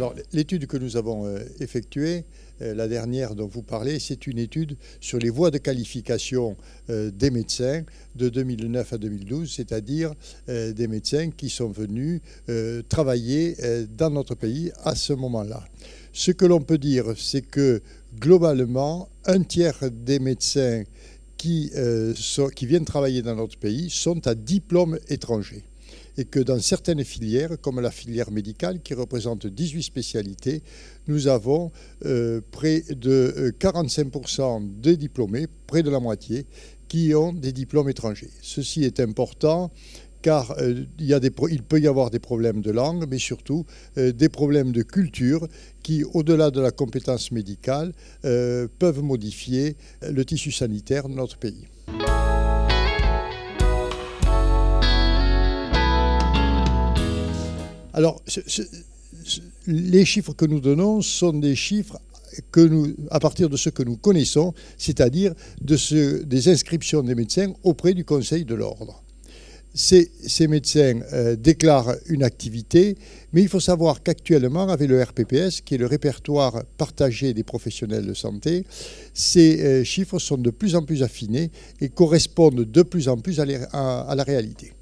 Alors, l'étude que nous avons effectuée, la dernière dont vous parlez, c'est une étude sur les voies de qualification des médecins de 2009 à 2012, c'est-à-dire des médecins qui sont venus travailler dans notre pays à ce moment-là. Ce que l'on peut dire, c'est que globalement, un tiers des médecins qui viennent travailler dans notre pays sont à diplôme étranger. Et que dans certaines filières, comme la filière médicale, qui représente 18 spécialités, nous avons près de 45% des diplômés, près de la moitié, qui ont des diplômes étrangers. Ceci est important car il peut y avoir des problèmes de langue, mais surtout des problèmes de culture qui, au-delà de la compétence médicale, peuvent modifier le tissu sanitaire de notre pays. Alors, les chiffres que nous donnons sont des chiffres à partir de ce que nous connaissons, c'est-à-dire des inscriptions des médecins auprès du Conseil de l'Ordre. Ces médecins déclarent une activité, mais il faut savoir qu'actuellement, avec le RPPS, qui est le répertoire partagé des professionnels de santé, ces chiffres sont de plus en plus affinés et correspondent de plus en plus à la réalité.